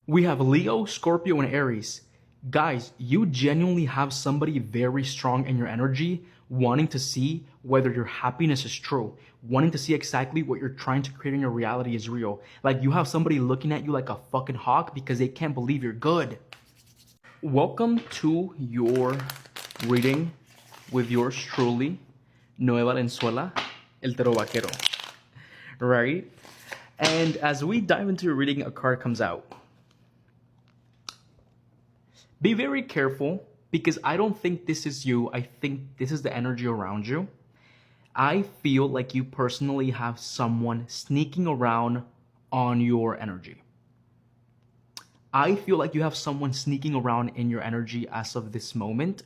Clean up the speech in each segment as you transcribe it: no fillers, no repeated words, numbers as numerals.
We have Leo, Scorpio, and Aries. Guys, you genuinely have somebody very strong in your energy, wanting to see whether your happiness is true, wanting to see exactly what you're trying to create in your reality is real. Like you have somebody looking at you like a fucking hawk because they can't believe you're good. Welcome to your reading with yours truly, Noe Valenzuela, El Tero Vaquero. Right? And as we dive into your reading, a card comes out. Be very careful because I don't think this is you. I think this is the energy around you. I feel like you personally have someone sneaking around on your energy. I feel like you have someone sneaking around in your energy as of this moment.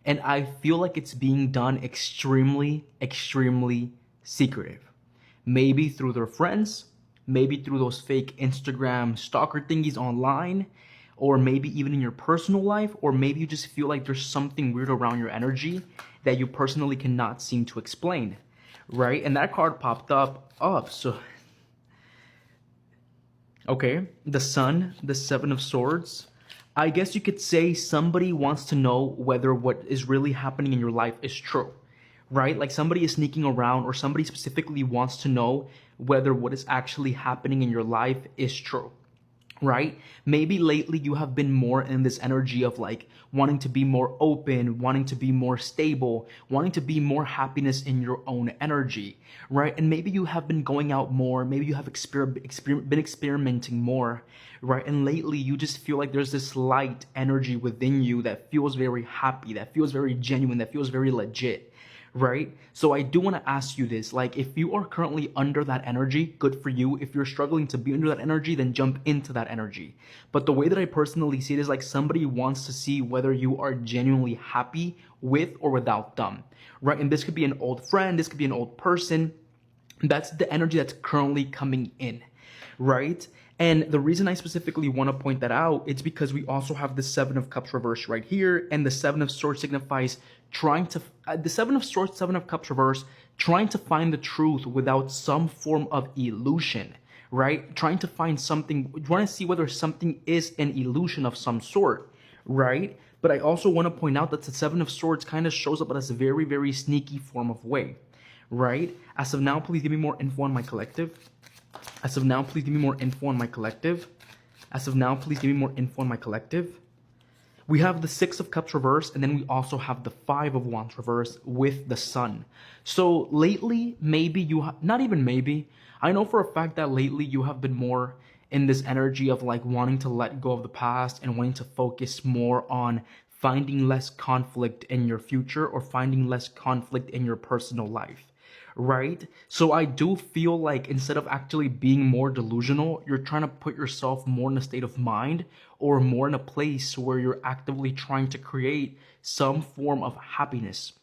And I feel like it's being done extremely, extremely secretive. Maybe through their friends, maybe through those fake Instagram stalker thingies online, or maybe even in your personal life, or maybe you just feel like there's something weird around your energy that you personally cannot seem to explain, right? And that card popped up, so, okay, the Sun, the Seven of Swords. I guess you could say somebody wants to know whether what is really happening in your life is true, right? Like somebody is sneaking around, or somebody specifically wants to know whether what is actually happening in your life is true. Right? Maybe lately you have been more in this energy of like wanting to be more open, wanting to be more stable, wanting to be more happiness in your own energy, right? And maybe you have been going out more, maybe you have been experimenting more, right? And lately you just feel like there's this light energy within you that feels very happy, that feels very genuine, that feels very legit. Right? So I do want to ask you this, like if you are currently under that energy, good for you. If you're struggling to be under that energy, then jump into that energy. But the way that I personally see it is like somebody wants to see whether you are genuinely happy with or without them, right? And this could be an old friend, this could be an old person. That's the energy that's currently coming in, right? And the reason I specifically want to point that out, it's because we also have the Seven of Cups reverse right here, and the Seven of Swords signifies trying to, the Seven of Swords, Seven of Cups reverse, trying to find the truth without some form of illusion, right? Trying to find something, trying to see whether something is an illusion of some sort, right? But I also want to point out that the Seven of Swords kind of shows up as a very, very sneaky form of way, right? As of now, please give me more info on my collective. As of now, please give me more info on my collective. As of now, please give me more info on my collective. We have the Six of Cups reverse, and then we also have the Five of Wands reverse with the Sun. So lately, maybe you, not even maybe, I know for a fact that lately you have been more in this energy of like wanting to let go of the past and wanting to focus more on finding less conflict in your future or finding less conflict in your personal life. Right? So I do feel like instead of actually being more delusional, you're trying to put yourself more in a state of mind or more in a place where you're actively trying to create some form of happiness.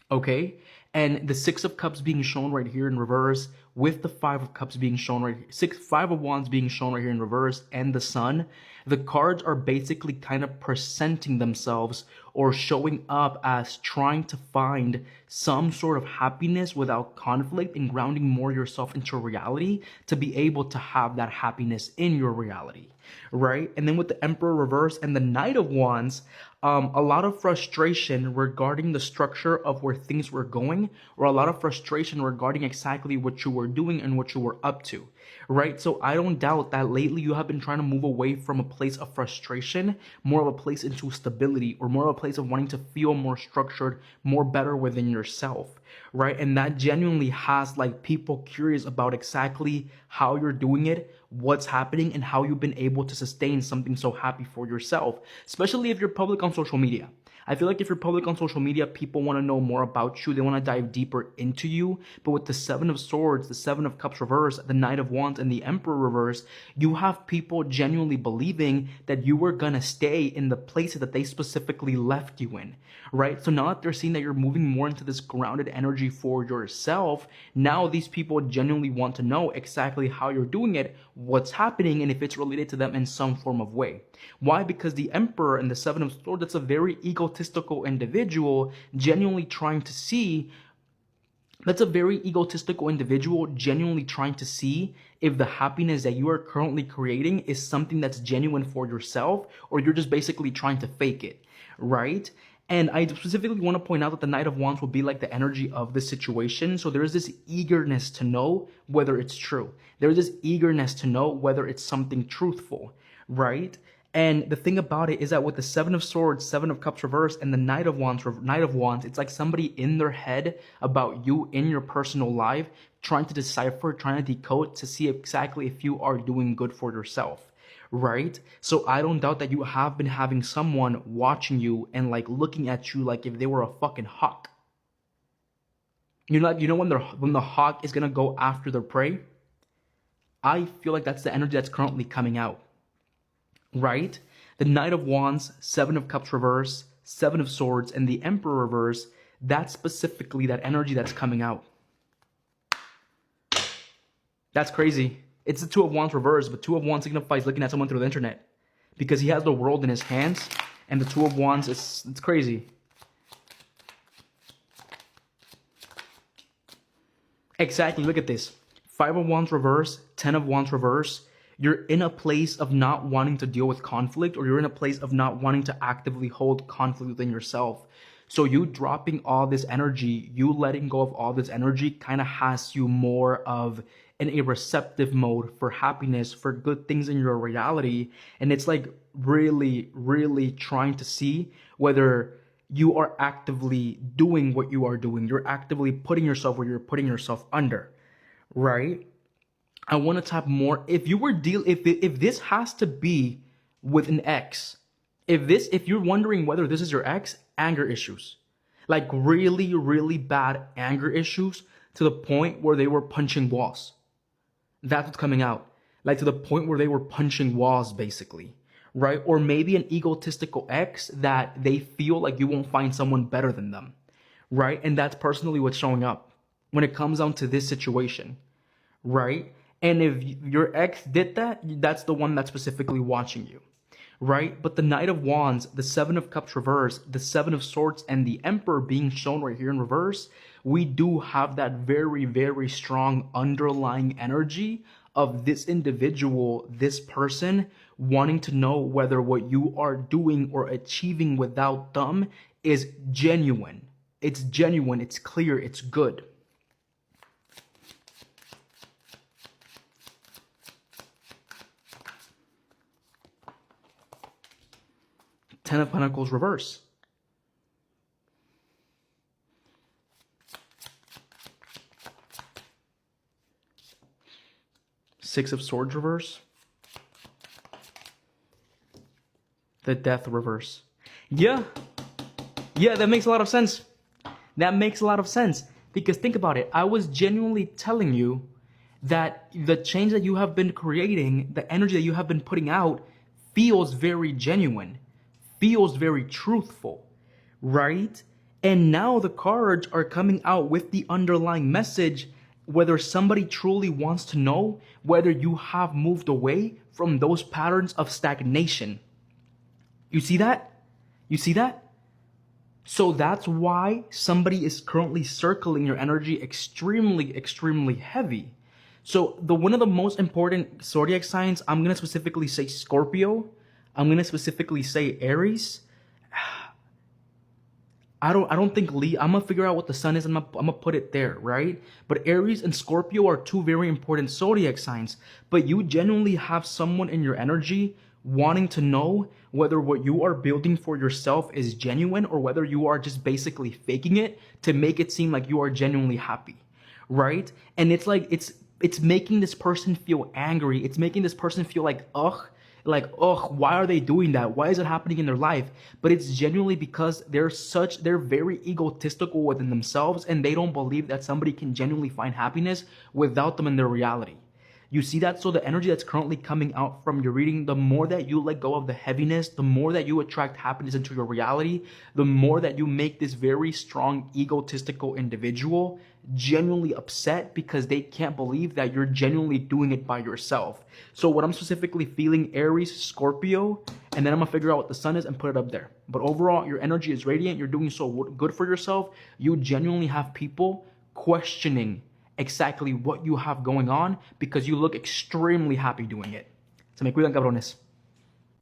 Okay? And the Six of Cups being shown right here in reverse with the Five of Cups being shown right here, Five of Wands being shown right here in reverse, and the Sun, the cards are basically kind of presenting themselves or showing up as trying to find some sort of happiness without conflict and grounding more yourself into reality to be able to have that happiness in your reality, right? And then with the Emperor reverse and the Knight of Wands, a lot of frustration regarding the structure of where things were going, or a lot of frustration regarding exactly what you were doing and what you were up to, right? So I don't doubt that lately you have been trying to move away from a place of frustration, more of a place into stability, or more of a place of wanting to feel more structured, more better within yourself, right? And that genuinely has like people curious about exactly how you're doing it, what's happening, and how you've been able to sustain something so happy for yourself, especially if you're public on social media. I feel like if you're public on social media, people want to know more about you. They want to dive deeper into you. But with the Seven of Swords, the Seven of Cups reverse, the Knight of Wands, and the Emperor reverse, you have people genuinely believing that you were going to stay in the places that they specifically left you in, right? So now that they're seeing that you're moving more into this grounded energy for yourself, now these people genuinely want to know exactly how you're doing it, what's happening, and if it's related to them in some form of way. Why? Because the Emperor and the Seven of Swords, that's a very egotistical individual genuinely trying to see if the happiness that you are currently creating is something that's genuine for yourself, or you're just basically trying to fake it, right? And I specifically want to point out that the Knight of Wands will be like the energy of the situation. So there is this eagerness to know whether it's true. There is this eagerness to know whether it's something truthful, right? And the thing about it is that with the Seven of Swords, Seven of Cups reversed, and the Knight of Wands, it's like somebody in their head about you in your personal life, trying to decipher, trying to decode to see exactly if you are doing good for yourself, right? So I don't doubt that you have been having someone watching you and like looking at you like if they were a fucking hawk. You know when the hawk is gonna go after their prey? I feel like that's the energy that's currently coming out. Right? The Knight of Wands, Seven of Cups reverse, Seven of Swords, and the Emperor reverse, that's specifically that energy that's coming out. That's crazy. It's the Two of Wands reverse, but Two of Wands signifies looking at someone through the internet. Because he has the world in his hands, and the Two of Wands, it's crazy. Exactly, look at this. Five of Wands reverse, Ten of Wands reverse. You're in a place of not wanting to deal with conflict, or you're in a place of not wanting to actively hold conflict within yourself. So you dropping all this energy, you letting go of all this energy kind of has you more of in a receptive mode for happiness, for good things in your reality. And it's like really, really trying to see whether you are actively doing what you are doing. You're actively putting yourself where you're putting yourself under, right? I want to tap more. If you were if this has to be with an ex, if you're wondering whether this is your ex, anger issues, like really, really bad anger issues to the point where they were punching walls. That's what's coming out. Like to the point where they were punching walls, basically, right? Or maybe an egotistical ex that they feel like you won't find someone better than them, right? And that's personally what's showing up when it comes down to this situation, right? And if your ex did that, that's the one that's specifically watching you, right? But the Knight of Wands, the Seven of Cups reverse, the Seven of Swords, and the Emperor being shown right here in reverse, we do have that very, very strong underlying energy of this individual, this person, wanting to know whether what you are doing or achieving without them is genuine. It's genuine, it's clear, it's good. Ten of Pentacles reverse. Six of Swords reverse. The Death reverse. Yeah, that makes a lot of sense. That makes a lot of sense. Because think about it. I was genuinely telling you that the change that you have been creating, the energy that you have been putting out, feels very genuine. Feels very truthful, right? And now the cards are coming out with the underlying message, whether somebody truly wants to know whether you have moved away from those patterns of stagnation. You see that? You see that? So that's why somebody is currently circling your energy extremely, extremely heavy. So one of the most important zodiac signs, I'm going to specifically say Scorpio. I'm going to specifically say Aries. I don't think Leo. I'm going to figure out what the sun is and I'm going to put it there, right? But Aries and Scorpio are two very important zodiac signs. But you genuinely have someone in your energy wanting to know whether what you are building for yourself is genuine or whether you are just basically faking it to make it seem like you are genuinely happy, right? And it's like, it's making this person feel angry. It's making this person feel like, ugh, why are they doing that? Why is it happening in their life? But it's genuinely because they're very egotistical within themselves and they don't believe that somebody can genuinely find happiness without them in their reality. You see that? So the energy that's currently coming out from your reading, the more that you let go of the heaviness, the more that you attract happiness into your reality, the more that you make this very strong egotistical individual genuinely upset because they can't believe that you're genuinely doing it by yourself. So what I'm specifically feeling, Aries, Scorpio, and then I'm going to figure out what the sun is and put it up there. But overall, your energy is radiant. You're doing so good for yourself. You genuinely have people questioning exactly what you have going on because you look extremely happy doing it. Se me cuidan, cabrones.